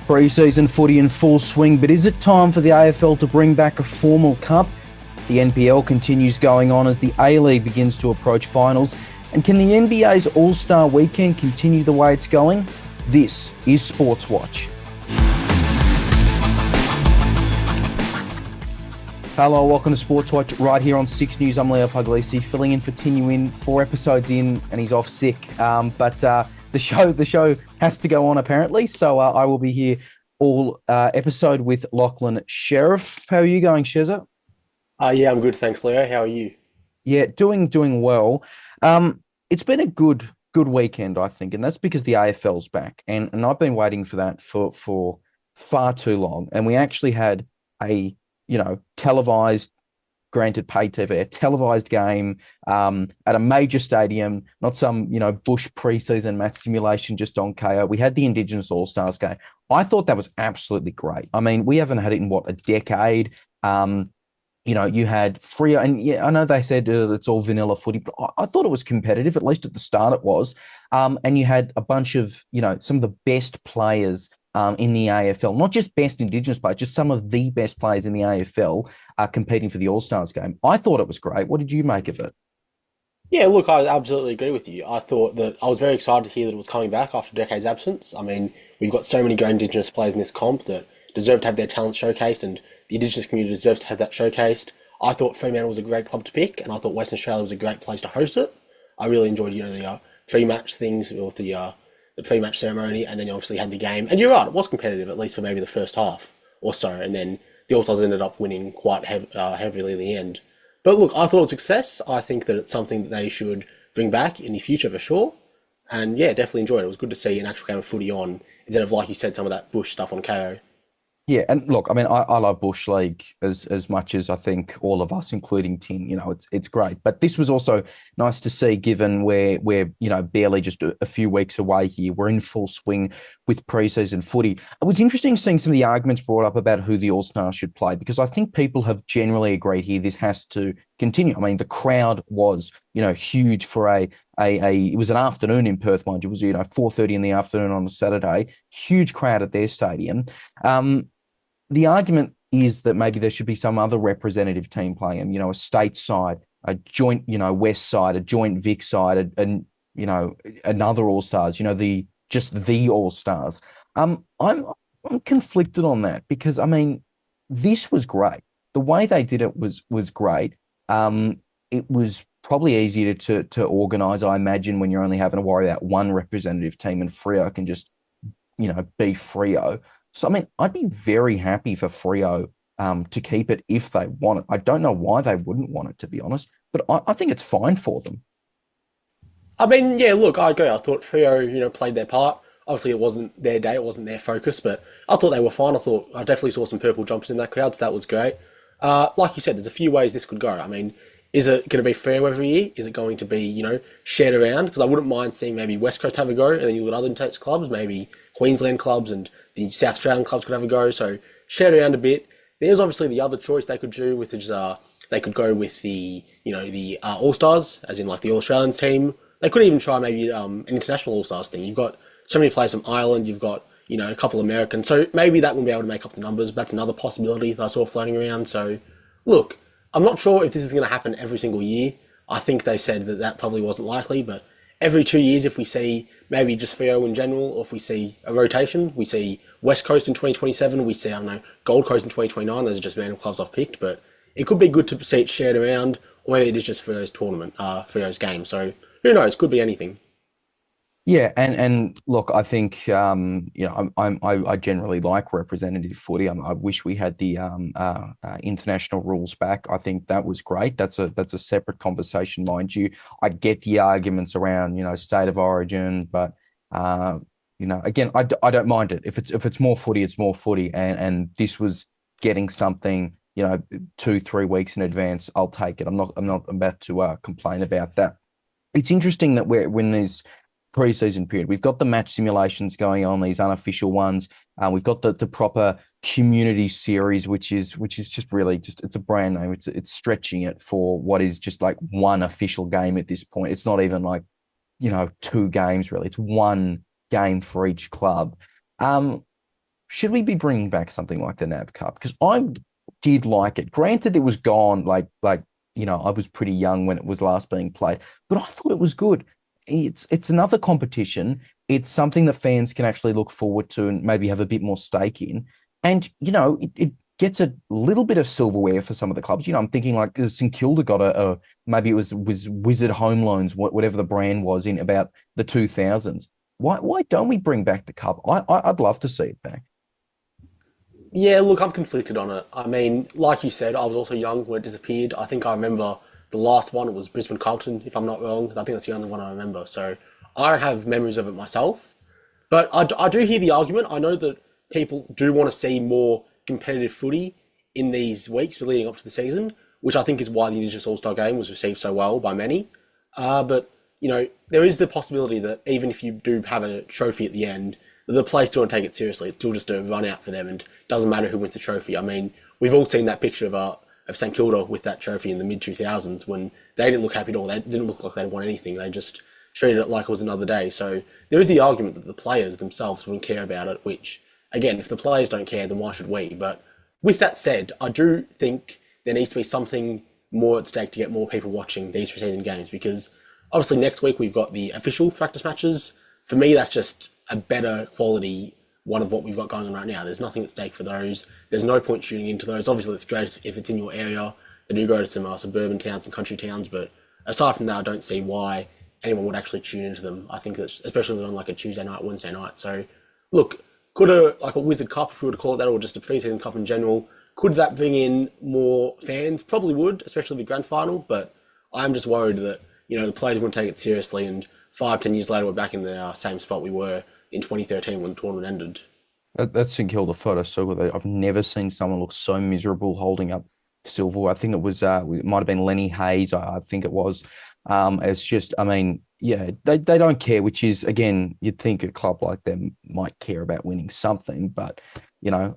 Pre-season footy in full swing, but is it time for the AFL to bring back a formal cup? The NPL continues going on as the A-League begins to approach finals. And can the NBA's All-Star Weekend continue the way it's going? This is Sportswatch. Hello, welcome to Sportswatch right here on Six News. I'm Leonardo Puglisi, filling in for Tinuin, 4 episodes in, and he's off sick. But the show has to go on apparently, so I will be here all episode with Lachlan Sheriff. How are you going, Shezza? Yeah, I'm good, thanks, Leo. How are you? Yeah, doing well. It's been a good weekend, I think, and that's because the AFL's back, and I've been waiting for that for far too long. And we actually had a televised, granted paid TV, a televised game at a major stadium, not some bush preseason match simulation just on KO. We had the Indigenous All Stars game. I thought that was absolutely great. I mean, we haven't had it in a decade. You had Freo, and yeah, I know they said it's all vanilla footy, but I thought it was competitive, at least at the start it was. And you had a bunch of, some of the best players in the AFL, not just best Indigenous players, just some of the best players in the AFL competing for the All-Stars game. I thought it was great. What did you make of it? Yeah, look, I absolutely agree with you. I thought that I was very excited to hear that it was coming back after a decade's absence. I mean, we've got so many great Indigenous players in this comp that deserve to have their talent showcased, and the Indigenous community deserves to have that showcased. I thought Fremantle was a great club to pick, and I thought Western Australia was a great place to host it. I really enjoyed, the pre-match things with the pre-match ceremony, and then you obviously had the game. And you're right, it was competitive, at least for maybe the first half or so, and then the All-Stars ended up winning quite heavily in the end. But look, I thought it was a success. I think that it's something that they should bring back in the future for sure. And yeah, definitely enjoyed it. It was good to see an actual game of footy on, instead of, like you said, some of that bush stuff on KO. Yeah, and look, I mean, I love Bush League as much as I think all of us, including Tin. It's great. But this was also nice to see, given we're barely just a few weeks away here. We're in full swing with preseason footy. It was interesting seeing some of the arguments brought up about who the All-Stars should play, because I think people have generally agreed here this has to continue. I mean, the crowd was, huge for it was an afternoon in Perth, mind you. It was 4:30 in the afternoon on a Saturday. Huge crowd at their stadium. The argument is that maybe there should be some other representative team playing, a state side, a joint, west side, a joint Vic side, and another All Stars, the All Stars. I'm conflicted on that, because I mean, this was great. The way they did it was great. It was probably easier to organise, I imagine, when you're only having to worry about one representative team, and Freo can just be Freo. So, I mean, I'd be very happy for Freo to keep it if they want it. I don't know why they wouldn't want it, to be honest, but I think it's fine for them. I mean, yeah, look, I agree. I thought Freo, played their part. Obviously, it wasn't their day, it wasn't their focus, but I thought they were fine. I definitely saw some purple jumpers in that crowd, so that was great. Like you said, there's a few ways this could go. I mean, is it going to be Freo every year? Is it going to be, shared around? Because I wouldn't mind seeing maybe West Coast have a go, and then you've got other States clubs, maybe Queensland clubs and the South Australian clubs could have a go. So shared around a bit. There's obviously the other choice they could do, which is they could go with the All Stars, as in like the All Australians team. They could even try maybe an international All Stars thing. You've got so many players from Ireland. You've got a couple of Americans. So maybe that wouldn't be able to make up the numbers. But that's another possibility that I saw floating around. So look, I'm not sure if this is going to happen every single year. I think they said that probably wasn't likely, but every 2 years, if we see maybe just Freo in general, or if we see a rotation, we see West Coast in 2027, we see, Gold Coast in 2029, those are just random clubs I've picked, but it could be good to see it shared around, or maybe it is just Freo's tournament, Freo's game, so who knows, could be anything. Yeah, and look, I think I generally like representative footy. I wish we had the international rules back. I think that was great. That's a separate conversation, mind you. I get the arguments around state of origin, but again, I don't mind it. If it's more footy, it's more footy, and this was getting something 2-3 weeks in advance. I'll take it. I'm not about to complain about that. It's interesting that when there's preseason period, we've got the match simulations going on, these unofficial ones. We've got the proper community series, which is just really it's a brand name. It's stretching it for what is just like one official game at this point. It's not even like 2 games really. It's one game for each club. should we be bringing back something like the NAB Cup? Because I did like it. Granted, it was gone. I was pretty young when it was last being played, but I thought it was good. It's another competition. It's something that fans can actually look forward to and maybe have a bit more stake in. And it gets a little bit of silverware for some of the clubs. I'm thinking like St Kilda got a maybe it was Wizard Home Loans, whatever the brand was in about the 2000s. Why don't we bring back the cup? I'd love to see it back. Yeah, look, I'm conflicted on it. I mean, like you said, I was also young when it disappeared. I think I remember the last one, it was Brisbane Carlton, if I'm not wrong. I think that's the only one I remember. So I don't have memories of it myself. But I do hear the argument. I know that people do want to see more competitive footy in these weeks leading up to the season, which I think is why the Indigenous All-Star Game was received so well by many. But, there is the possibility that even if you do have a trophy at the end, the players still don't take it seriously. It's still just a run out for them, and it doesn't matter who wins the trophy. I mean, we've all seen that picture of St Kilda with that trophy in the mid 2000s when they didn't look happy at all. They didn't look like they'd won anything. They just treated it like it was another day. So there is the argument that the players themselves wouldn't care about it. Which, again, if the players don't care, then why should we? But with that said, I do think there needs to be something more at stake to get more people watching these preseason games, because obviously next week we've got the official practice matches. For me, that's just a better quality one of what we've got going on right now. There's nothing at stake for those. There's no point tuning into those. Obviously, it's great if it's in your area. They do go to some suburban towns and country towns, but aside from that, I don't see why anyone would actually tune into them. I think that's especially on like a Tuesday night, Wednesday night. So, look, could a Wizard Cup, if we were to call it that, or just a preseason cup in general, could that bring in more fans? Probably would, especially the grand final. But I'm just worried that the players wouldn't take it seriously, and 5-10 years later, we're back in the same spot we were in 2013 when the tournament ended. That's St Kilda photo so good. I've never seen someone look so miserable holding up silver. I think it might have been Lenny Hayes. I think it was. It's just, I mean, yeah, they don't care, which is, again, you'd think a club like them might care about winning something, but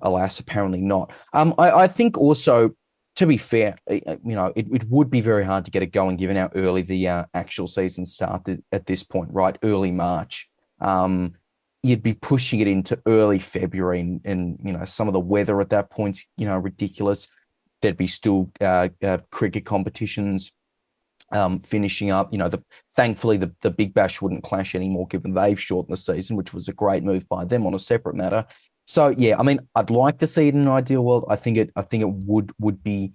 alas, apparently not. I think also, to be fair, it would be very hard to get it going given how early the actual season started at this point, right? Early March. You'd be pushing it into early February, and some of the weather at that point's ridiculous. There'd be still cricket competitions finishing up. Thankfully the Big Bash wouldn't clash anymore, given they've shortened the season, which was a great move by them on a separate matter. So yeah, I mean, I'd like to see it in an ideal world. I think it would be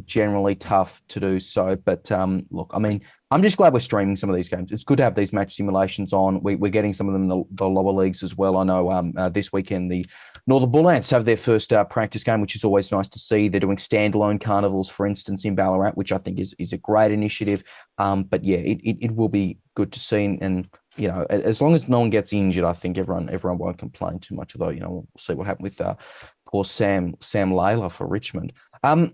generally tough to do so. But look, I mean, I'm just glad we're streaming some of these games. It's good to have these match simulations on. We're getting some of them in the lower leagues as well. I know this weekend the Northern Bull Ants have their first practice game, which is always nice to see. They're doing standalone carnivals, for instance, in Ballarat, which I think is a great initiative. But yeah, it will be good to see. And as long as no one gets injured, I think everyone won't complain too much. Although we'll see what happened with poor Sam Layla for Richmond. On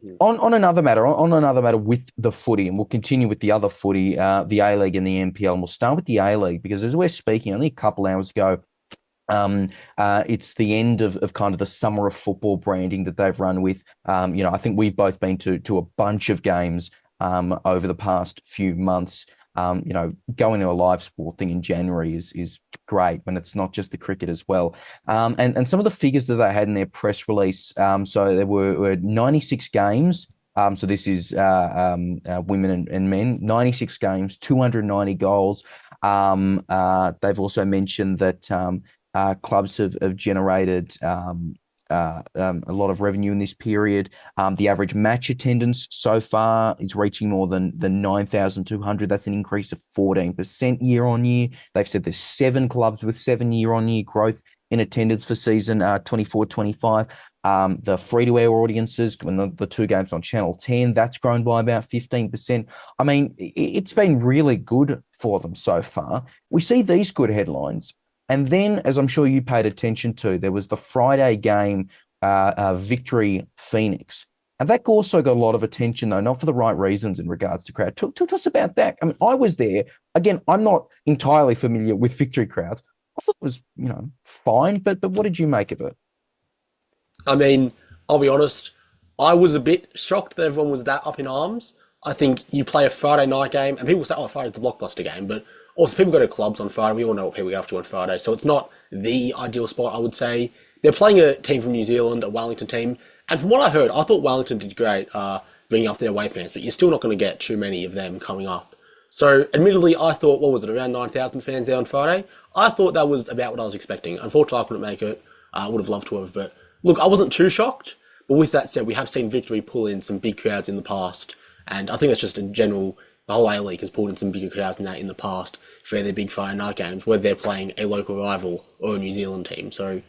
another matter with the footy, and we'll continue with the other footy, the A-League and the NPL, and we'll start with the A-League because as we're speaking only a couple hours ago, it's the end of kind of the summer of football branding that they've run with. I think we've both been to a bunch of games over the past few months. Going to a live sport thing in January is great when it's not just the cricket as well. And some of the figures that they had in their press release, so there were 96 games. So this is women and men, 96 games, 290 goals. They've also mentioned that clubs have generated a lot of revenue in this period. The average match attendance so far is reaching more than 9,200. That's an increase of 14% year on year. They've said there's 7 clubs with 7 year on year growth in attendance for season 24-25. The free-to-air audiences, when the 2 games on Channel 10, that's grown by about 15%. I mean, it's been really good for them so far. We see these good headlines. And then, as I'm sure you paid attention to, there was the Friday game, Victory Phoenix. And that also got a lot of attention, though, not for the right reasons in regards to crowd. Talk to us about that. I mean, I was there. Again, I'm not entirely familiar with victory crowds. I thought it was, fine, but what did you make of it? I mean, I'll be honest, I was a bit shocked that everyone was that up in arms. I think you play a Friday night game, and people say, oh, Friday's the blockbuster game, but also people go to clubs on Friday. We all know what people go up to on Friday, so it's not the ideal spot, I would say. they're playing a team from New Zealand, a Wellington team, and from what I heard, I thought Wellington did great bringing up their away fans, but you're still not going to get too many of them coming up. So, admittedly, I thought, what was it, around 9,000 fans there on Friday? I thought that was about what I was expecting. Unfortunately, I couldn't make it. I would have loved to have, but look, I wasn't too shocked. But with that said, we have seen Victory pull in some big crowds in the past, and I think that's just in general, the whole A-League has pulled in some bigger crowds than that in the past for their big Friday night games, whether they're playing a local rival or a New Zealand team. So,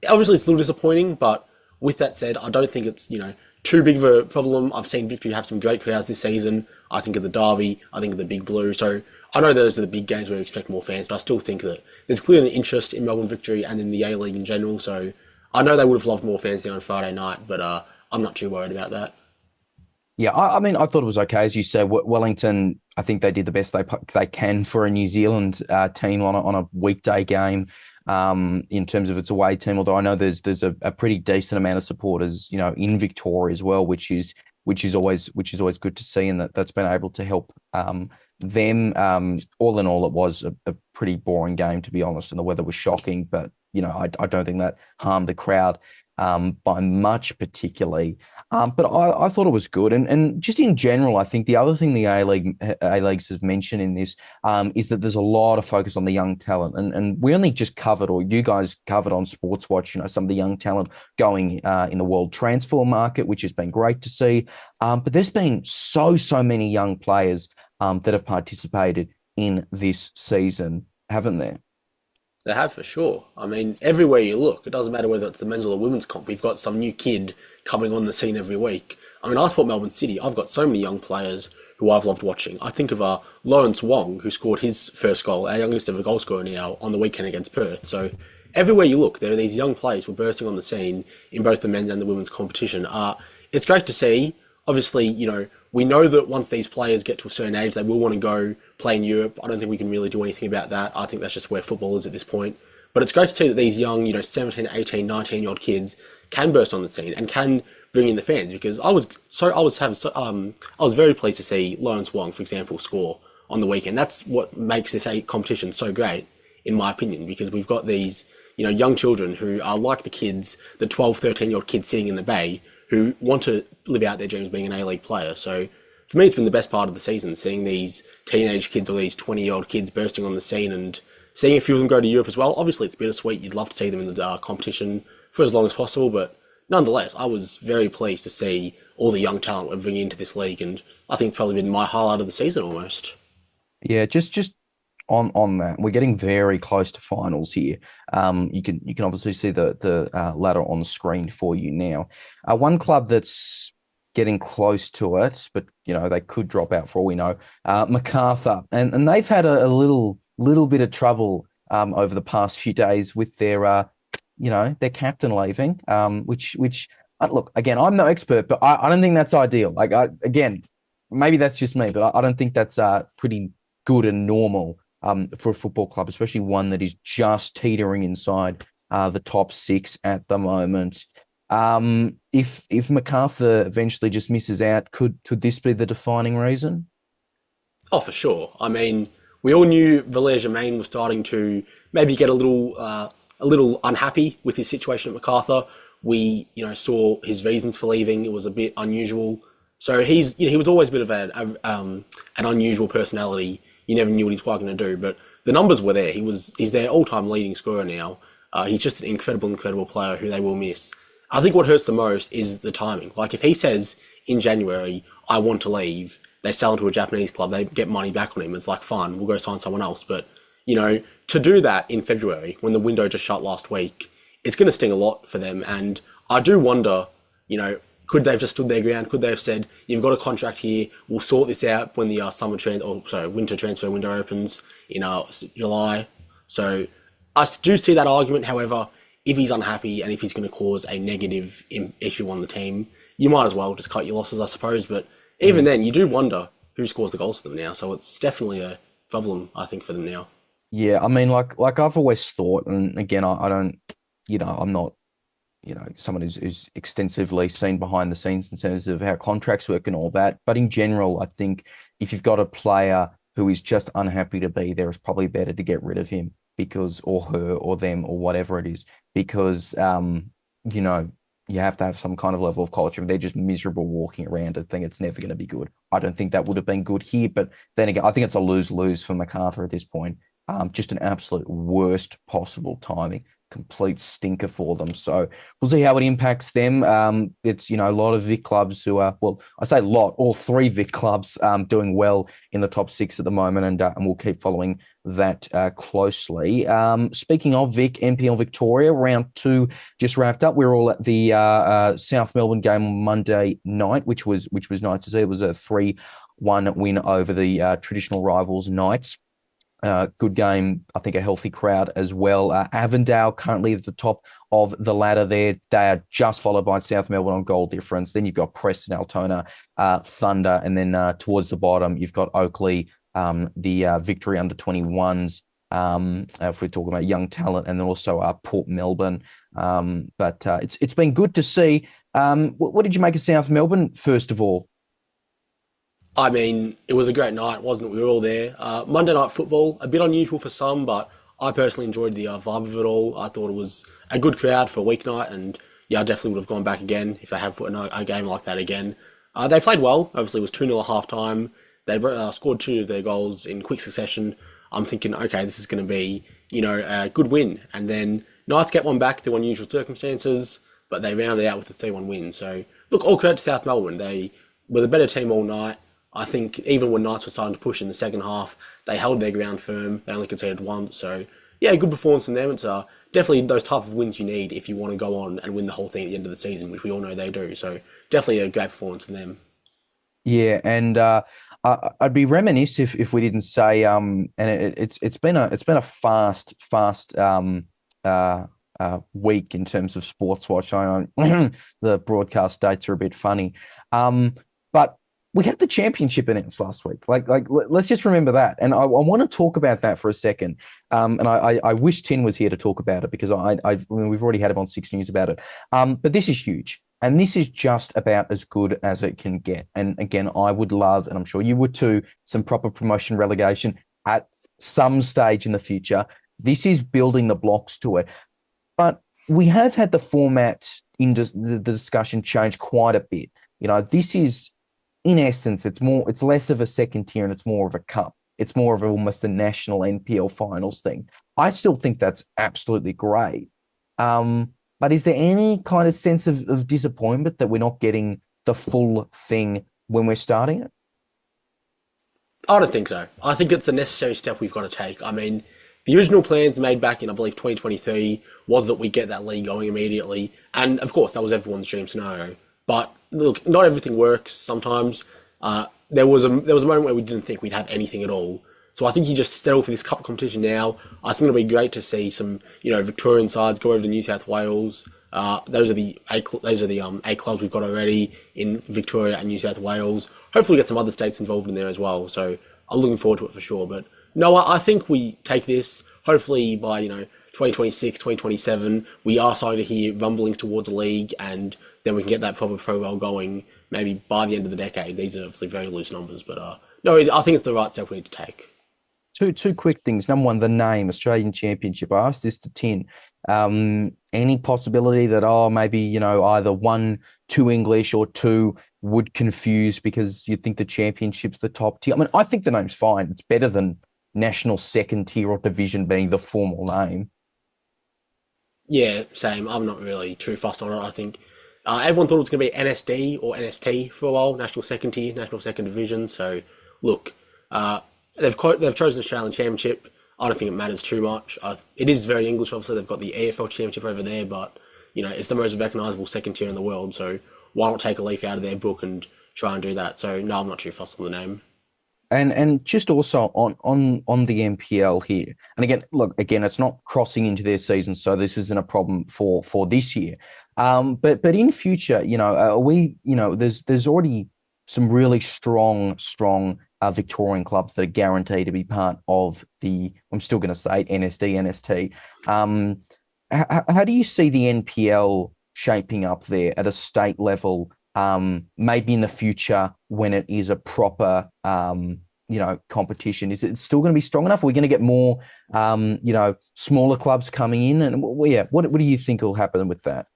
obviously, it's a little disappointing, but with that said, I don't think it's, too big of a problem. I've seen Victory have some great crowds this season. I think of the Derby, I think of the Big Blue. So I know those are the big games where we expect more fans, but I still think that there's clearly an interest in Melbourne Victory and in the A-League in general. So I know they would have loved more fans there on Friday night, but I'm not too worried about that. Yeah, I mean, I thought it was okay. As you said, Wellington, I think they did the best they can for a New Zealand team on a weekday game. In terms of its away team, although I know there's a pretty decent amount of supporters, in Victoria as well, which is always good to see, and that's been able to help them. All in all, it was a pretty boring game, to be honest, and the weather was shocking. But I don't think that harmed the crowd by much, particularly. But I thought it was good, and just in general, I think the other thing the A-Leagues has mentioned in this is that there's a lot of focus on the young talent, and we only just covered, or you guys covered on Sportswatch, some of the young talent going in the world transfer market, which has been great to see. But there's been so many young players that have participated in this season, haven't there? They have for sure. I mean, everywhere you look, it doesn't matter whether it's the men's or the women's comp, we've got some new kid coming on the scene every week. I mean, I support Melbourne City. I've got so many young players who I've loved watching. I think of Lawrence Wong, who scored his first goal, our youngest ever goal scorer now, on the weekend against Perth. So everywhere you look, there are these young players who are bursting on the scene in both the men's and the women's competition. It's great to see. Obviously, we know that once these players get to a certain age, they will want to go play in Europe. I don't think we can really do anything about that. I think that's just where football is at this point. But it's great to see that these young, 17, 18, 19-year-old kids can burst on the scene and can bring in the fans, because I was very pleased to see Lawrence Wong, for example, score on the weekend. That's what makes this competition so great, in my opinion, because we've got these, young children who are like the kids, the 12, 13-year-old kids sitting in the bay, who want to live out their dreams being an A-League player. So for me, it's been the best part of the season, seeing these teenage kids or these 20-year-old kids bursting on the scene and seeing a few of them go to Europe as well. Obviously, it's bittersweet. You'd love to see them in the competition for as long as possible, but nonetheless, I was very pleased to see all the young talent we're bringing into this league, and I think it's probably been my highlight of the season almost. Yeah, just on that, we're getting very close to finals here. You can obviously see the ladder on the screen for you now. One club that's getting close to it, but they could drop out for all we know. Macarthur, and they've had a little bit of trouble over the past few days with their their captain leaving. Which look, again, I'm no expert, but I don't think that's ideal. Again, maybe that's just me, but I don't think that's pretty good and normal for a football club, especially one that is just teetering inside the top six at the moment. If MacArthur eventually just misses out, could this be the defining reason? Oh, for sure. I mean, we all knew Valère Germain was starting to maybe get a little unhappy with his situation at MacArthur. We, saw his reasons for leaving. It was a bit unusual. So he was always a bit of an unusual personality. You never knew what he was quite going to do, but the numbers were there. He's their all-time leading scorer now. He's just an incredible player who they will miss. I think what hurts the most is the timing. Like, if he says in January, I want to leave, they sell him to a Japanese club, they get money back on him. It's like, fine, we'll go sign someone else. But, to do that in February, when the window just shut last week, it's going to sting a lot for them. And I do wonder, could they have just stood their ground? Could they have said, you've got a contract here, we'll sort this out when the winter transfer window opens in July. So I do see that argument. However, if he's unhappy and if he's going to cause a negative issue on the team, you might as well just cut your losses, I suppose. But even then, you do wonder who scores the goals for them now. So it's definitely a problem, I think, for them now. Yeah, I mean, like I've always thought, and again, I don't, I'm not, someone who's extensively seen behind the scenes in terms of how contracts work and all that. But in general, I think if you've got a player who is just unhappy to be there, it's probably better to get rid of him because, or her, or them, or whatever it is, because you know, you have to have some kind of level of culture. If they're just miserable walking around, I think it's never going to be good. I don't think that would have been good here, but then again, I think it's a lose-lose for MacArthur at this point. Just an absolute worst possible timing, complete stinker for them. So we'll see how it impacts them. It's, a lot of Vic clubs who are, well, I say a lot, all three Vic clubs doing well in the top six at the moment, and we'll keep following that closely. Speaking of Vic, NPL Victoria, round 2 just wrapped up. We were all at the South Melbourne game on Monday night, which was nice to see. It was a 3-1 win over the traditional rivals Knights. Good game. I think a healthy crowd as well. Avondale currently at the top of the ladder there. They are just followed by South Melbourne on goal difference. Then you've got Preston, Altona, Thunder, and then towards the bottom you've got Oakley, the Victory under 21s. If we're talking about young talent, and then also Port Melbourne. But it's been good to see. What did you make of South Melbourne first of all? I mean, it was a great night, wasn't it? We were all there. Monday night football, a bit unusual for some, but I personally enjoyed the vibe of it all. I thought it was a good crowd for a weeknight, and yeah, I definitely would have gone back again if they have put a game like that again. They played well. Obviously, it was 2-0 at half time. They scored 2 of their goals in quick succession. I'm thinking, okay, this is going to be, a good win. And then Knights get one back through unusual circumstances, but they rounded out with a 3-1 win. So, look, all credit to South Melbourne. They were the better team all night. I think even when Knights were starting to push in the second half, they held their ground firm. They only conceded once. So, yeah, good performance from them. It's definitely those type of wins you need if you want to go on and win the whole thing at the end of the season, which we all know they do. So, definitely a great performance from them. Yeah, and I'd be remiss if we didn't say and it's been a fast week in terms of Sportswatch. The broadcast dates are a bit funny, but we had the championship announced last week. Let's just remember that, and I want to talk about that for a second. And I wish Tin was here to talk about it, because we've already had him on Six News about it. But this is huge. And this is just about as good as it can get. And again, I would love, and I'm sure you would too, some proper promotion relegation at some stage in the future. This is building the blocks to it. But we have had the format in the discussion change quite a bit. This is, in essence, it's less of a second tier and it's more of a cup. It's more of almost a national NPL finals thing. I still think that's absolutely great. But is there any kind of sense of disappointment that we're not getting the full thing when we're starting it? I don't think so. I think it's a necessary step we've got to take. I mean, the original plans made back in, I believe, 2023 was that we get that league going immediately. And of course, that was everyone's dream scenario. But look, not everything works sometimes. There was a moment where we didn't think we'd have anything at all. So I think you just settle for this cup competition now. I think it'll be great to see some, Victorian sides go over to New South Wales. Those are the A clubs we've got already in Victoria and New South Wales. Hopefully, we get some other states involved in there as well. So I'm looking forward to it for sure. But no, I think we take this. Hopefully by 2026, 2027, we are starting to hear rumblings towards a league, and then we can get that proper pro roll going. Maybe by the end of the decade. These are obviously very loose numbers, but no, I think it's the right step we need to take. Two quick things. Number one, the name, Australian Championship. I asked this to Tin. Any possibility that, maybe, either 1, 2 English or 2 would confuse because you think the championship's the top tier? I mean, I think the name's fine. It's better than national second tier or division being the formal name. Yeah, same. I'm not really too fussed on it. I think everyone thought it was going to be NSD or NST for a while, national second tier, national second division. So, look, they've chosen Australian Championship. I don't think it matters too much. It is very English, obviously. They've got the AFL Championship over there, but, it's the most recognisable second tier in the world. So why not take a leaf out of their book and try and do that? So, no, I'm not too fussed on the name. And just also on the NPL here. And again, it's not crossing into their season, so this isn't a problem for this year. But in future, there's already some really strong Victorian clubs that are guaranteed to be part of I'm still going to say it, NSD, NST. How do you see the NPL shaping up there at a state level, maybe in the future when it is a proper competition? Is it still going to be strong enough? Are we going to get more, smaller clubs coming in? And yeah, what do you think will happen with that?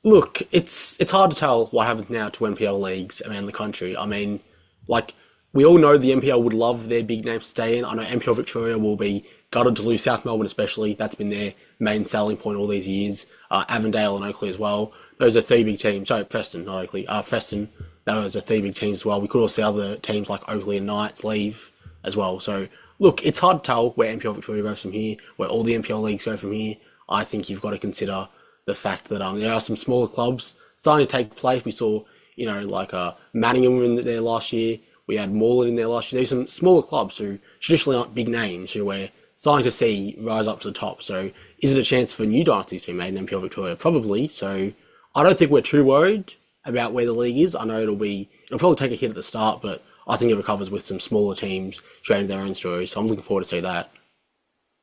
Look, it's hard to tell what happens now to NPL leagues around the country. I mean, like we all know the NPL would love their big names to stay in. I know NPL Victoria will be gutted to lose South Melbourne, especially. That's been their main selling point all these years. Avondale and Oakley as well. Those are three big teams. Sorry, Preston, not Oakley. Preston. Those are three big teams as well. We could also see other teams like Oakley and Knights leave as well. So look, it's hard to tell where NPL Victoria goes from here, where all the NPL leagues go from here. I think you've got to consider the fact that there are some smaller clubs starting to take place. We saw, Manningham in there last year. We had Moreland in there last year. There's some smaller clubs who traditionally aren't big names who we're starting to see rise up to the top. So is it a chance for new dynasties to be made in NPL Victoria? Probably. So I don't think we're too worried about where the league is. I know it'll probably take a hit at the start, but I think it recovers with some smaller teams creating their own stories. So I'm looking forward to see that.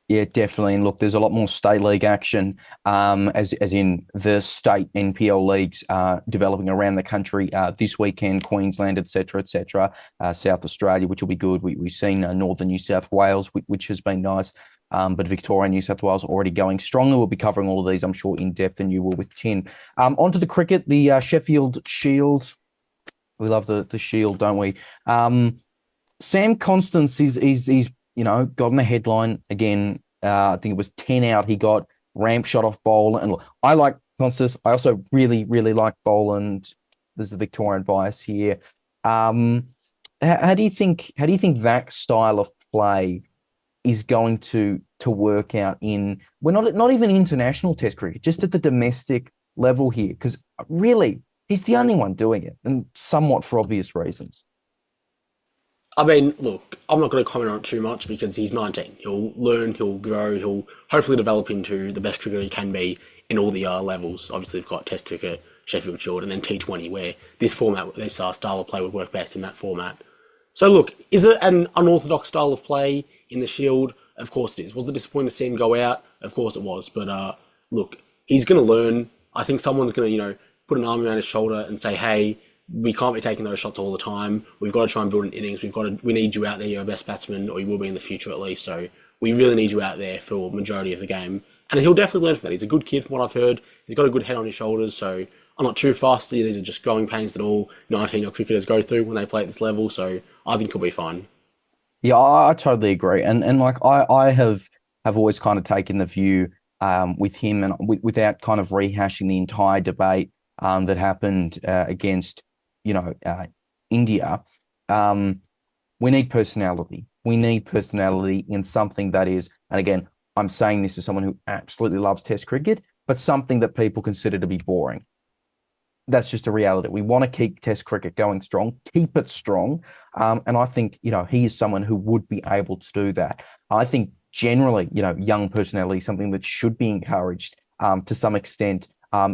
Yeah, definitely. And look, there's a lot more state league action, as in the state NPL leagues developing around the country this weekend, Queensland, etc., South Australia, which will be good. We've seen northern New South Wales, which has been nice. But Victoria and New South Wales are already going stronger. We'll be covering all of these, I'm sure, in depth, and you will with Tin. Onto the cricket, the Sheffield Shield. We love the Shield, don't we? Sam Constance is got in the headline again. I think it was 10 out. He got ramp shot off Boland. And look, I like Constance. I also really, really like Boland. There's the Victorian bias here. How do you think that style of play is going to work out in, we're not even international test cricket, just at the domestic level here? Because really, he's the only one doing it, and somewhat for obvious reasons. I mean, look, I'm not going to comment on it too much because he's 19. He'll learn, he'll grow, he'll hopefully develop into the best cricketer he can be in all the levels. Obviously, we've got Test cricket, Sheffield Shield, and then T20, where this style of play would work best in that format. So look, is it an unorthodox style of play in the Shield? Of course it is. Was it disappointing to see him go out? Of course it was. But look, he's going to learn. I think someone's going to, put an arm around his shoulder and say, hey, we can't be taking those shots all the time. We've got to try and build an innings. We need you out there. You're our best batsman, or you will be in the future at least. So we really need you out there for the majority of the game. And he'll definitely learn from that. He's a good kid from what I've heard. He's got a good head on his shoulders. So I'm not too fast. These are just growing pains that all 19-year cricketers go through when they play at this level. So I think he'll be fine. Yeah, I totally agree. And like I have always kind of taken the view with him, and without kind of rehashing the entire debate that happened against India. We need personality. We need personality in something that is, and again, I'm saying this as someone who absolutely loves Test cricket, but something that people consider to be boring. That's just a reality. We want to keep Test cricket going strong, keep it strong. And I think, he is someone who would be able to do that. I think generally, young personality is something that should be encouraged to some extent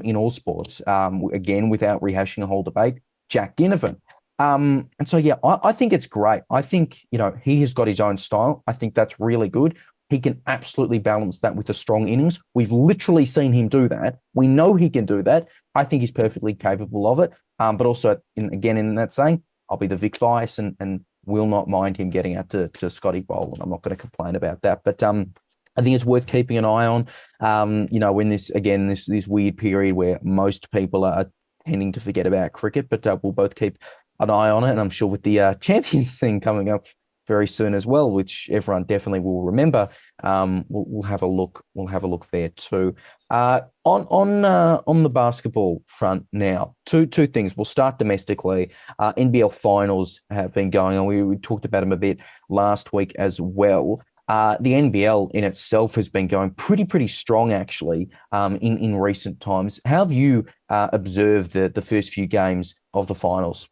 in all sports. Again, without rehashing a whole debate, Jack Ginnivan. And so, yeah, I think it's great. I think, he has got his own style. I think that's really good. He can absolutely balance that with a strong innings. We've literally seen him do that. We know he can do that. I think he's perfectly capable of it. But also, in that saying, I'll be the Vic bias and will not mind him getting out to Scotty Boland. I'm not going to complain about that. But I think it's worth keeping an eye on. When this weird period where most people are tending to forget about cricket, but we'll both keep an eye on it. And I'm sure with the Champions thing coming up very soon as well, which everyone definitely will remember, we'll have a look. We'll have a look there too. On the basketball front now, two things. We'll start domestically. NBL finals have been going on. We talked about them a bit last week as well. The NBL in itself has been going pretty strong, actually, in recent times. How have you observed the first few games of the finals?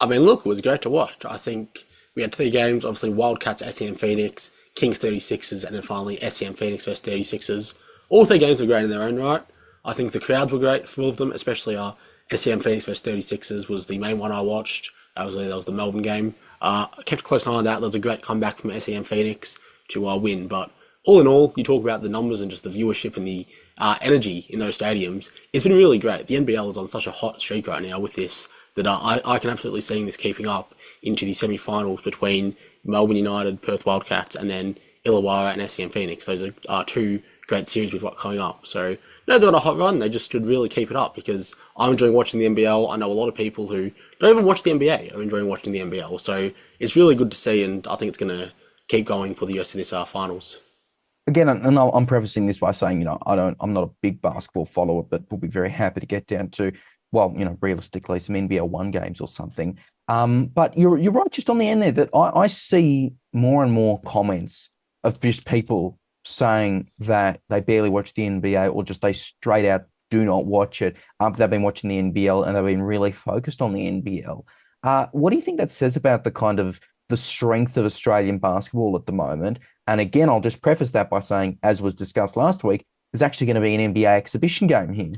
I mean, look, it was great to watch. I think we had 3 games, obviously Wildcats, SEM Phoenix, Kings 36ers, and then finally SEM Phoenix versus 36ers. All 3 games were great in their own right. I think the crowds were great for all of them, especially SEM Phoenix versus 36ers was the main one I watched. That was the Melbourne game. I kept a close eye on that. There was a great comeback from SEM Phoenix to win. But all in all, you talk about the numbers and just the viewership and the energy in those stadiums. It's been really great. The NBL is on such a hot streak right now with this that I can absolutely see this keeping up into the semi-finals between Melbourne United, Perth Wildcats, and then Illawarra and SCM Phoenix. Those are two great series we've got coming up. So, no, they're on a hot run. They just should really keep it up because I'm enjoying watching the NBL. I know a lot of people who don't even watch the NBA are enjoying watching the NBL. So it's really good to see, and I think it's going to keep going for the rest of this finals. Again, and I'm prefacing this by saying, I'm not a big basketball follower, but we'll be very happy to get down to, well, realistically, some NBL one games or something. But you're right just on the end there that I see more and more comments of just people saying that they barely watch the NBA or just they straight out do not watch it. They've been watching the NBL and they've been really focused on the NBL. What do you think that says about the strength of Australian basketball at the moment? And again, I'll just preface that by saying, as was discussed last week, there's actually going to be an NBA exhibition game here.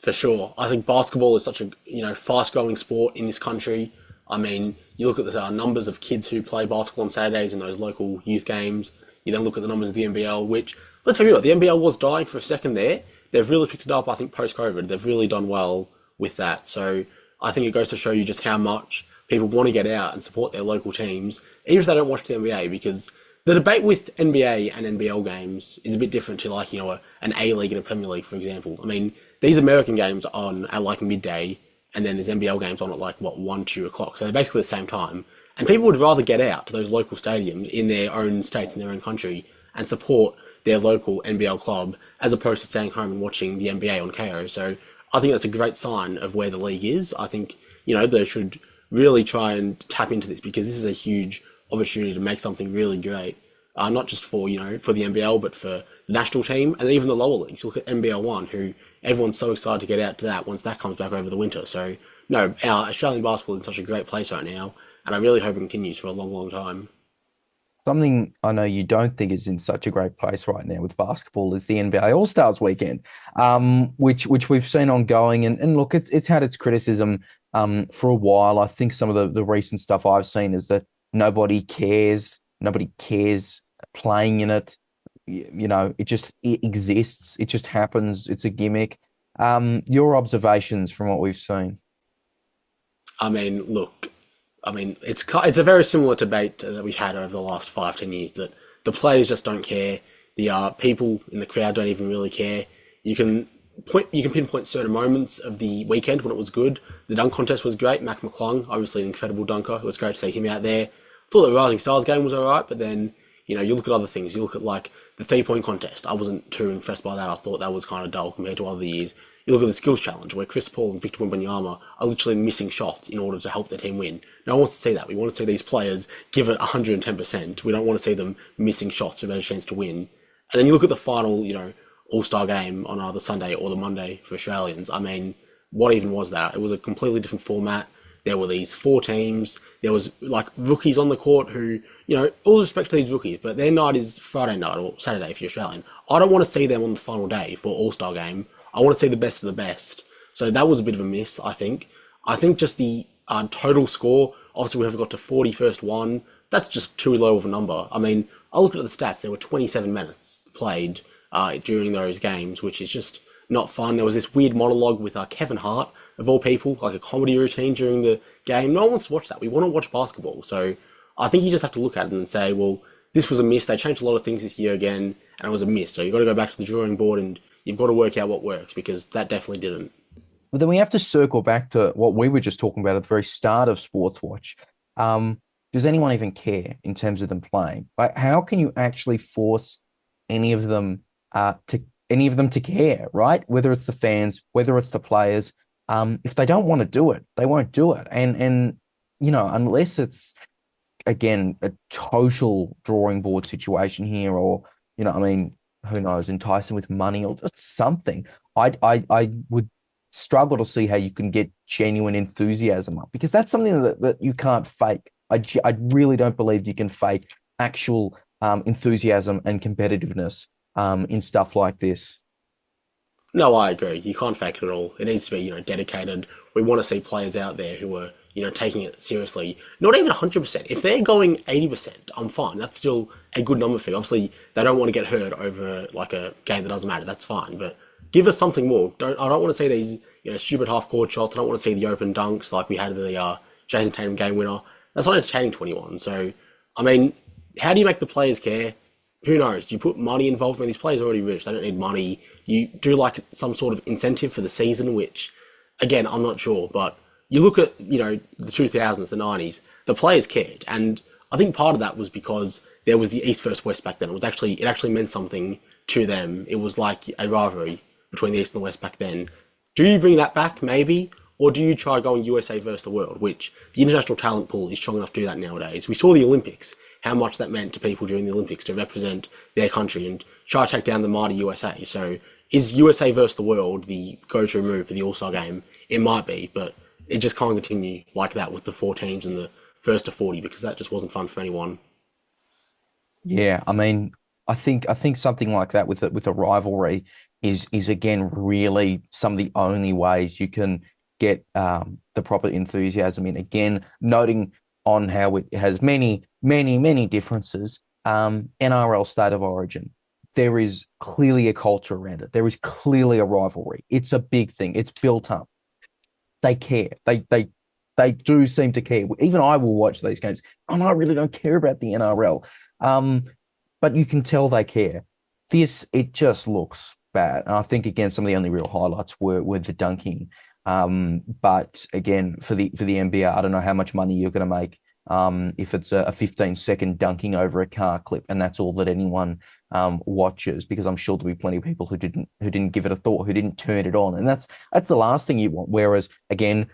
For sure. I think basketball is such a fast-growing sport in this country. I mean, you look at the numbers of kids who play basketball on Saturdays in those local youth games. You then look at the numbers of the NBL, which, let's be real, the NBL was dying for a second there. They've really picked it up, I think, post-COVID. They've really done well with that. So I think it goes to show you just how much people want to get out and support their local teams, even if they don't watch the NBA, because the debate with NBA and NBL games is a bit different to an A-League and a Premier League, for example. I mean, these American games are on at midday, and then there's NBL games on at 1, 2 o'clock. So they're basically the same time. And people would rather get out to those local stadiums in their own states, in their own country, and support their local NBL club, as opposed to staying home and watching the NBA on KO. So I think that's a great sign of where the league is. I think, they should really try and tap into this because this is a huge opportunity to make something really great. Not just for the NBL, but for the national team and even the lower leagues. You look at NBL 1, who everyone's so excited to get out to that once that comes back over the winter. So, no, our Australian basketball is in such a great place right now, and I really hope it continues for a long, long time. Something I know you don't think is in such a great place right now with basketball is the NBA All-Stars weekend, which we've seen ongoing. And look, it's had its criticism for a while. I think some of the recent stuff I've seen is that nobody cares playing in it. It exists. It just happens. It's a gimmick. Your observations from what we've seen? I mean, look, it's a very similar debate that we've had over the last 5-10 years, that the players just don't care. The people in the crowd don't even really care. You can pinpoint certain moments of the weekend when it was good. The dunk contest was great. Mac McClung, obviously an incredible dunker. It was great to see him out there. Thought the Rising Stars game was alright, but then, you look at other things. You look at the 3-point contest. I wasn't too impressed by that. I thought that was kind of dull compared to other years. You look at the skills challenge, where Chris Paul and Victor Wembanyama are literally missing shots in order to help their team win. No one wants to see that. We want to see these players give it 110%. We don't want to see them missing shots for a better chance to win. And then you look at the final, All-Star game on either Sunday or the Monday for Australians. I mean, what even was that? It was a completely different format. There were these 4 teams. There was rookies on the court who, all respect to these rookies, but their night is Friday night or Saturday if you're Australian. I don't want to see them on the final day for All-Star game. I want to see the best of the best. So that was a bit of a miss, I think. I think just the total score, obviously we haven't got to 40 first one. That's just too low of a number. I mean, I looked at the stats. There were 27 minutes played during those games, which is just not fun. There was this weird monologue with Kevin Hart, of all people, like a comedy routine during the game. No one wants to watch that. We want to watch basketball. So I think you just have to look at it and say, well, this was a miss. They changed a lot of things this year again, and it was a miss. So you've got to go back to the drawing board and you've got to work out what works, because that definitely didn't. But then we have to circle back to what we were just talking about at the very start of Sportswatch. Does anyone even care in terms of them playing? How can you actually force any of them to care, right? Whether it's the fans, whether it's the players. If they don't want to do it, they won't do it. And unless it's, again, a total drawing board situation here, or, who knows, entice them with money or just something, I would struggle to see how you can get genuine enthusiasm up, because that's something that you can't fake. I really don't believe you can fake actual enthusiasm and competitiveness in stuff like this. No, I agree. You can't fake it at all. It needs to be, dedicated. We want to see players out there who are, taking it seriously. Not even 100%. If they're going 80%, I'm fine. That's still a good number for you. Obviously, they don't want to get hurt over a game that doesn't matter. That's fine. But give us something more. I don't want to see these stupid half-court shots. I don't want to see the open dunks like we had the Jason Tatum game winner. That's not entertaining 21. So, I mean, how do you make the players care? Who knows? Do you put money involved? I mean, these players are already rich. They don't need money. You do like some sort of incentive for the season, which, again, I'm not sure. But you look at, the 2000s, the 90s, the players cared. And I think part of that was because there was the East versus West back then. It actually meant something to them. It was like a rivalry between the East and the West back then. Do you bring that back, maybe? Or do you try going USA versus the world, which the international talent pool is strong enough to do that nowadays? We saw the Olympics, how much that meant to people during the Olympics to represent their country and try to take down the mighty USA. So is USA versus the world the go-to move for the All-Star game? It might be, but it just can't continue like that with the 4 teams and the first to 40 because that just wasn't fun for anyone. Yeah, I mean, I think something like that with a rivalry is again really some of the only ways you can get the proper enthusiasm in. Again, noting on how it has many differences. NRL state of origin, there is clearly a culture around it. There is clearly a rivalry. It's a big thing. It's built up. They care. They do seem to care. Even I will watch these games, and I really don't care about the NRL. But you can tell they care. It just looks bad. And I think again, some of the only real highlights were the dunking. But again, for the NBL, I don't know how much money you're going to make if it's a 15-second dunking over a car clip, and that's all that anyone watches, because I'm sure there'll be plenty of people who didn't give it a thought, who didn't turn it on, and that's the last thing you want. Whereas again,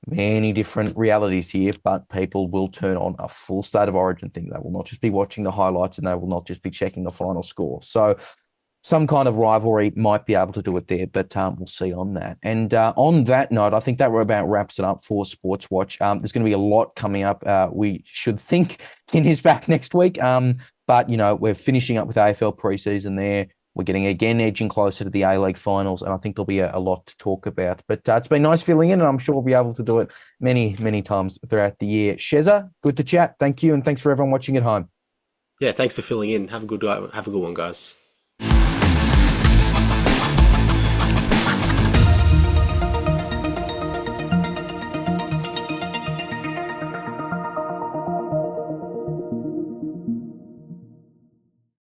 many different realities here, but people will turn on a full state of origin thing. They will not just be watching the highlights, and they will not just be checking the final score. So some kind of rivalry might be able to do it there, but we'll see on that. And on that note, I think that about wraps it up for Sportswatch. There's going to be a lot coming up. We should think Ken is back next week. But, we're finishing up with AFL preseason there. We're getting, again, edging closer to the A-League finals, and I think there'll be a lot to talk about. But it's been nice filling in, and I'm sure we'll be able to do it many, many times throughout the year. Shezza, good to chat. Thank you, and thanks for everyone watching at home. Yeah, thanks for filling in. Have a good one, guys.